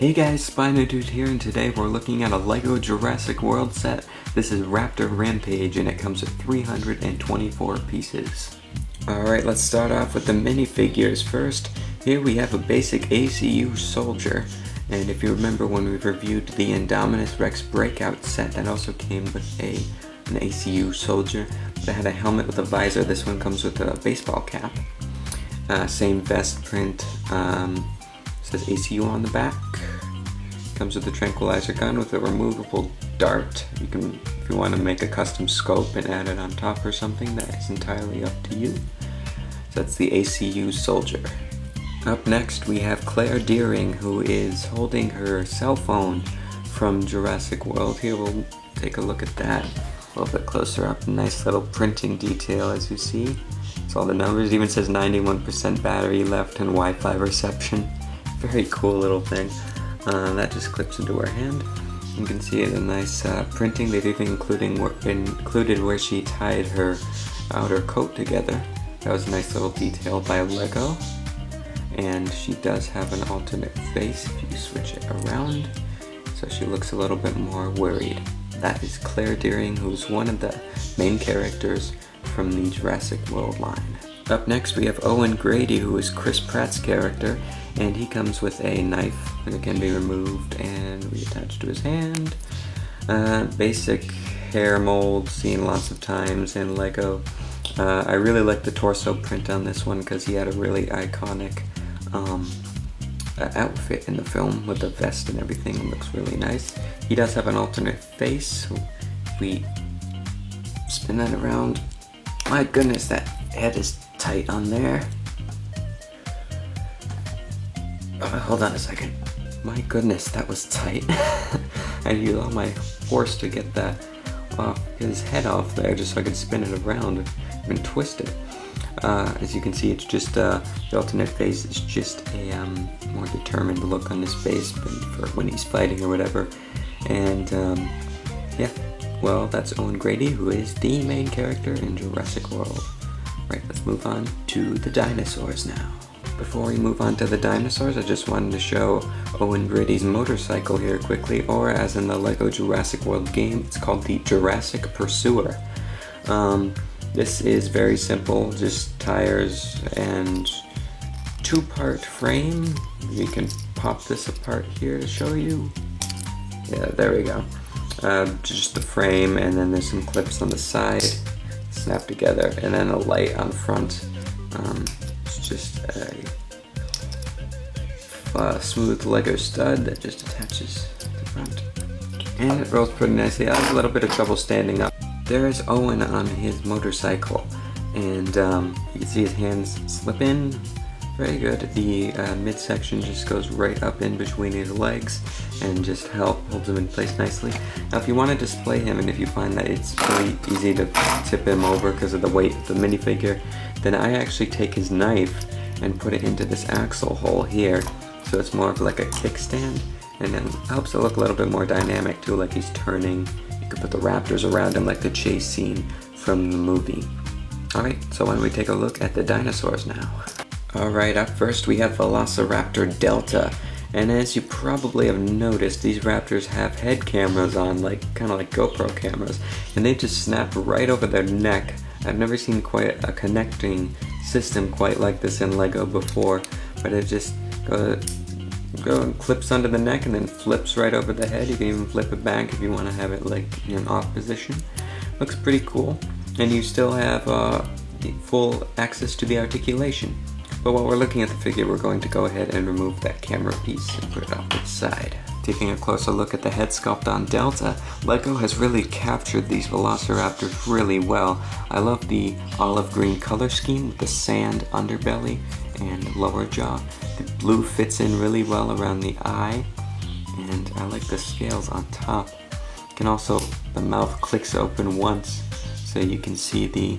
Hey guys, SpinoDude here, and today we're looking at a LEGO Jurassic World set. This is Raptor Rampage, and it comes with 324 pieces. Alright, let's start off with the minifigures first. Here we have a basic ACU Soldier, and if you remember when we reviewed the Indominus Rex Breakout set, that also came with an ACU Soldier. That had a helmet with a visor. This one comes with a baseball cap. Same vest print. Says ACU on the back. Comes with a tranquilizer gun with a removable dart. You can, if you want to make a custom scope and add it on top or something, that is entirely up to you. So that's the ACU Soldier. Up next we have Claire Deering, who is holding her cell phone from Jurassic World. Here we'll take a look at that a little bit closer up. Nice little printing detail, as you see. It's all the numbers. It even says 91% battery left and Wi-Fi reception. Very cool little thing. That just clips into her hand. You can see the nice printing. They've even included where she tied her outer coat together. That was a nice little detail by LEGO. And she does have an alternate face if you switch it around. So she looks a little bit more worried. That is Claire Deering, who's one of the main characters from the Jurassic World line. Up next we have Owen Grady, who is Chris Pratt's character, and he comes with a knife that can be removed and reattached to his hand. Basic hair mold, seen lots of times in LEGO. I really like the torso print on this one because he had a really iconic outfit in the film with the vest and everything. It looks really nice. He does have an alternate face. If we spin that around, my goodness, that head is tight on there. Oh, hold on a second. My goodness, that was tight. I used all my force to get that off, his head off there, just so I could spin it around and twist it. As you can see, it's just the alternate face is just a more determined look on his face for when he's fighting or whatever. And yeah, well, that's Owen Grady, who is the main character in Jurassic World. Right, let's move on to the dinosaurs now. Before we move on to the dinosaurs, I just wanted to show Owen Grady's motorcycle here quickly, or as in the LEGO Jurassic World game, it's called the Jurassic Pursuer. This is very simple, just tires and two-part frame. We can pop this apart here to show you. Yeah, there we go. Just the frame, and then there's some clips on the side, snap together, and then a light on front. It's just a smooth LEGO stud that just attaches to the front. And it rolls pretty nicely. I had a little bit of trouble standing up. There's Owen on his motorcycle, and you can see his hands slip in. Very good. The midsection just goes right up in between his legs and just holds him in place nicely. Now if you want to display him, and if you find that it's really easy to tip him over because of the weight of the minifigure, then I actually take his knife and put it into this axle hole here, so it's more of like a kickstand, and it helps it look a little bit more dynamic too, like he's turning. You could put the raptors around him like the chase scene from the movie. Alright, so why don't we take a look at the dinosaurs now. Alright, up first we have Velociraptor Delta, and as you probably have noticed, these raptors have head cameras on, kind of like GoPro cameras, and they just snap right over their neck. I've never seen quite a connecting system quite like this in LEGO before, but it just goes and clips under the neck and then flips right over the head. You can even flip it back if you want to have it like in an off position. Looks pretty cool, and you still have full access to the articulation. But while we're looking at the figure, we're going to go ahead and remove that camera piece and put it off to the side. Taking a closer look at the head sculpt on Delta, LEGO has really captured these Velociraptors really well. I love the olive green color scheme with the sand underbelly and lower jaw. The blue fits in really well around the eye, and I like the scales on top. The mouth clicks open once, so you can see the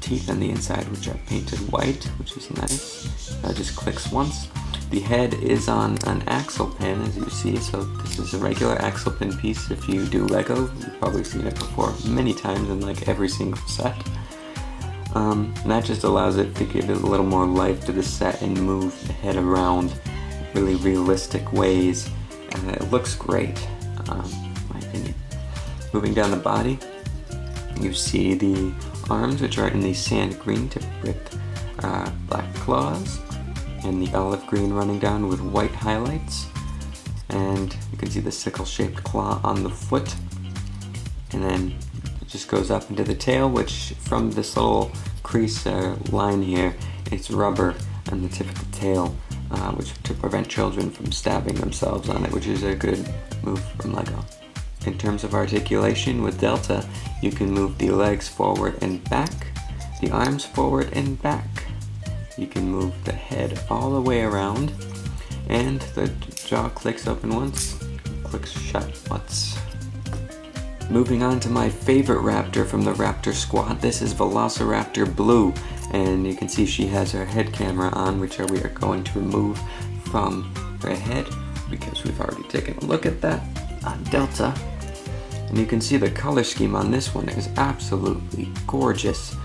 teeth on the inside, which are painted white, which is nice. Just clicks once. The head is on an axle pin, as you see, so this is a regular axle pin piece. If you do LEGO, you've probably seen it before many times in like every single set. And that just allows it to give it a little more life to the set and move the head around really realistic ways. It looks great, in my opinion. Moving down the body, you see the arms, which are in the sand green tipped with black claws, and the olive green running down with white highlights. And you can see the sickle-shaped claw on the foot. And then it just goes up into the tail, which from this little crease line here, it's rubber on the tip of the tail, which to prevent children from stabbing themselves on it, which is a good move from LEGO. In terms of articulation with Delta, you can move the legs forward and back, the arms forward and back. You can move the head all the way around, and the jaw clicks open once, clicks shut once. Moving on to my favorite raptor from the Raptor squad, this is Velociraptor Blue, and you can see she has her head camera on, which we are going to remove from her head because we've already taken a look at that on Delta. And you can see the color scheme on this one is absolutely gorgeous.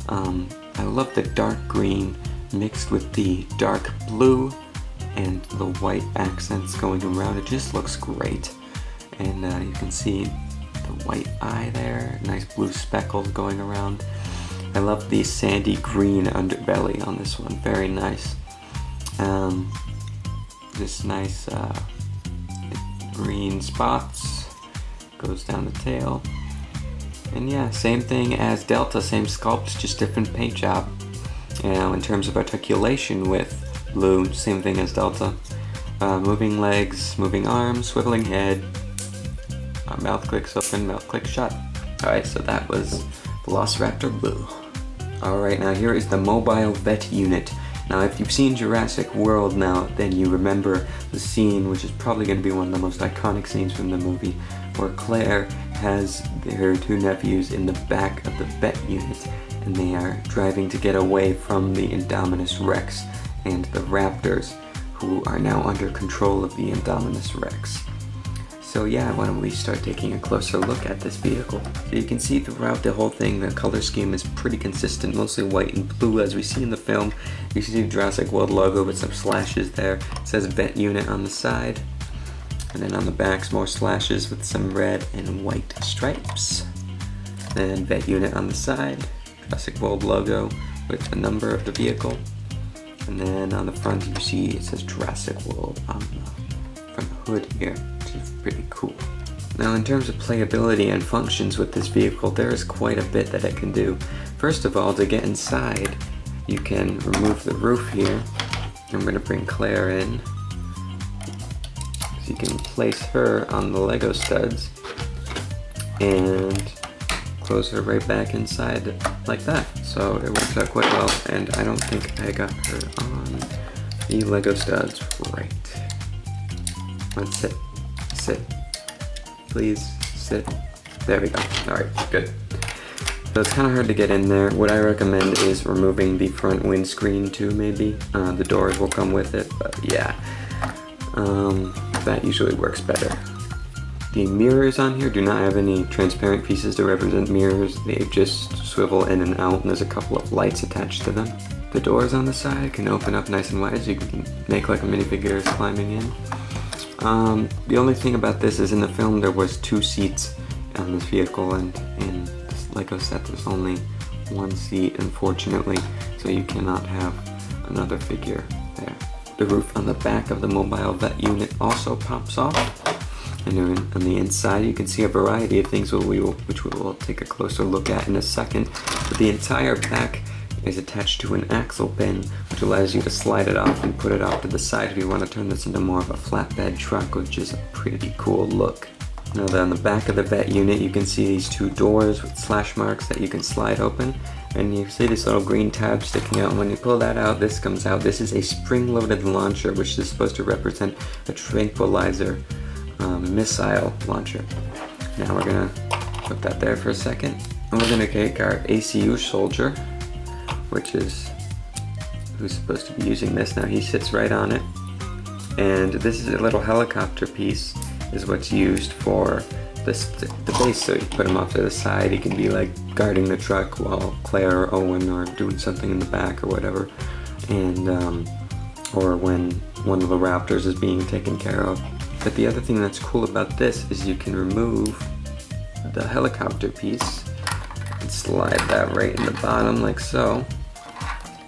I love the dark green mixed with the dark blue and the white accents going around. It just looks great. And you can see the white eye there, nice blue speckles going around. I love the sandy green underbelly on this one, very nice. This nice green spots, goes down the tail. And yeah, same thing as Delta, same sculpt, just different paint job. In terms of articulation with Blue, same thing as Delta. Moving legs, moving arms, swiveling head, mouth clicks open, mouth clicks shut. Alright, so that was Velociraptor Blue. Alright, now here is the mobile vet unit. Now if you've seen Jurassic World now, then you remember the scene, which is probably going to be one of the most iconic scenes from the movie, where Claire has her two nephews in the back of the vet unit, and they are driving to get away from the Indominus Rex and the Raptors, who are now under control of the Indominus Rex. So yeah, why don't we start taking a closer look at this vehicle. So you can see throughout the whole thing, the color scheme is pretty consistent, mostly white and blue as we see in the film. You see the Jurassic World logo with some slashes there. It says vet unit on the side. And then on the back, more slashes with some red and white stripes. Then vet unit on the side, Jurassic World logo with the number of the vehicle. And then on the front you see it says Jurassic World on the front hood here, which is pretty cool. Now in terms of playability and functions with this vehicle, there is quite a bit that it can do. First of all, to get inside, you can remove the roof here. I'm going to bring Claire in. So you can place her on the Lego studs and close her right back inside like that. So it works out quite well, and I don't think I got her on the Lego studs right. Let's sit. Sit. Please sit. There we go. Alright, good. So it's kind of hard to get in there. What I recommend is removing the front windscreen too, maybe. The doors will come with it, but yeah. That usually works better. The mirrors on here do not have any transparent pieces to represent mirrors. They just swivel in and out, and there's a couple of lights attached to them. The doors on the side can open up nice and wide, so you can make like a minifigure climbing in. The only thing about this is in the film there was 2 seats on this vehicle, and in this Lego set there's only 1 seat, unfortunately, so you cannot have another figure there. The roof on the back of the mobile vet unit also pops off, and on the inside you can see a variety of things which we will take a closer look at in a second. But the entire back is attached to an axle pin, which allows you to slide it off and put it off to the side if you want to turn this into more of a flatbed truck, which is a pretty cool look. Now on the back of the vet unit you can see these 2 doors with slash marks that you can slide open, and you see this little green tab sticking out, and when you pull that out, this comes out. This is a spring-loaded launcher, which is supposed to represent a tranquilizer missile launcher. Now we're gonna put that there for a second, and we're gonna take our ACU Soldier, which is who's supposed to be using this. Now he sits right on it, and this is a little helicopter piece is what's used for the base, so you put him off to the side. He can be like guarding the truck while Claire or Owen are doing something in the back or whatever, and or when one of the raptors is being taken care of. But the other thing that's cool about this is you can remove the helicopter piece and slide that right in the bottom like so.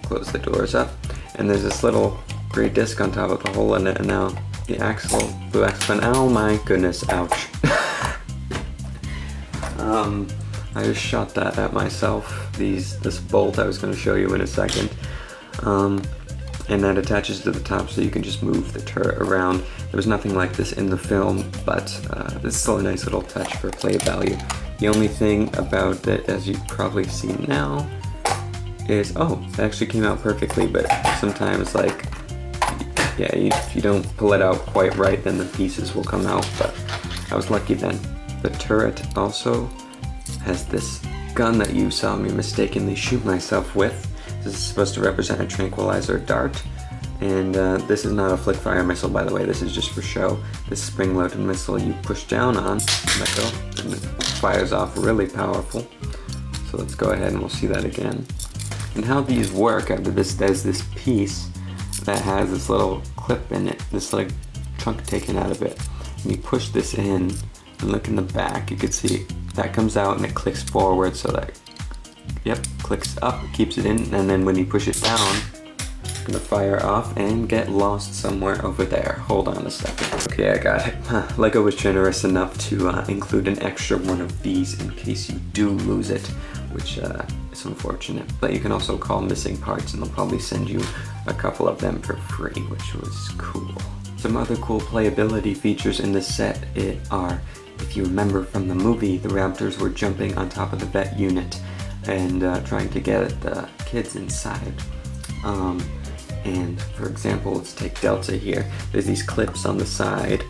Close the doors up, and there's this little gray disc on top with a hole in it, and now the blue axle fin, oh my goodness, ouch. I just shot that at myself, this bolt I was going to show you in a second. And that attaches to the top so you can just move the turret around. There was nothing like this in the film, but this is still a nice little touch for play value. The only thing about it, as you've probably seen now, is, oh, it actually came out perfectly, but sometimes, like, yeah, if you don't pull it out quite right, then the pieces will come out, but I was lucky then. The turret also has this gun that you saw me mistakenly shoot myself with. This is supposed to represent a tranquilizer dart, and this is not a flick fire missile, by the way. This is just for show. This spring-loaded missile you push down on, let go, and it fires off really powerful. So let's go ahead and we'll see that again. And how these work, there's this piece that has this little clip in it, this like chunk taken out of it. And you push this in, and look in the back, you can see that comes out and it clicks forward, so that, yep, clicks up, keeps it in, and then when you push it down, it's gonna fire off and get lost somewhere over there. Hold on a second. Okay, I got it. Lego was generous enough to include an extra one of these in case you do lose it, which is unfortunate. But you can also call missing parts and they'll probably send you a couple of them for free, which was cool. Some other cool playability features in this set are, if you remember from the movie, the raptors were jumping on top of the vet unit and trying to get the kids inside. And for example, let's take Delta here. There's these clips on the side,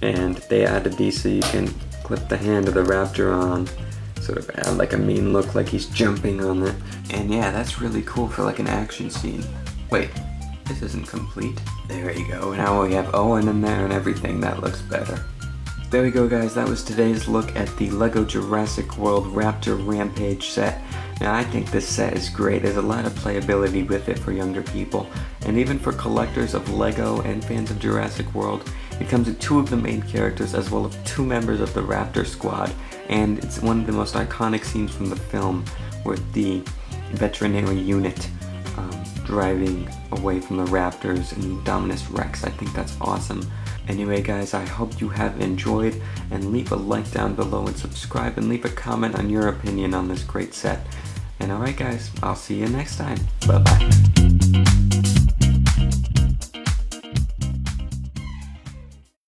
and they added these so you can clip the hand of the raptor on, sort of add like a mean look like he's jumping on it. And yeah, that's really cool for like an action scene. Wait, this isn't complete. There you go, now we have Owen in there and everything. That looks better. There we go, guys, that was today's look at the LEGO Jurassic World Raptor Rampage set. Now, I think this set is great. There's a lot of playability with it for younger people, and even for collectors of LEGO and fans of Jurassic World. It comes with 2 of the main characters as well as 2 members of the Raptor squad, and it's one of the most iconic scenes from the film with the veterinary unit driving away from the raptors and Dominus Rex. I think that's awesome. Anyway, guys, I hope you have enjoyed, and leave a like down below and subscribe and leave a comment on your opinion on this great set. And alright, guys, I'll see you next time. Bye-bye.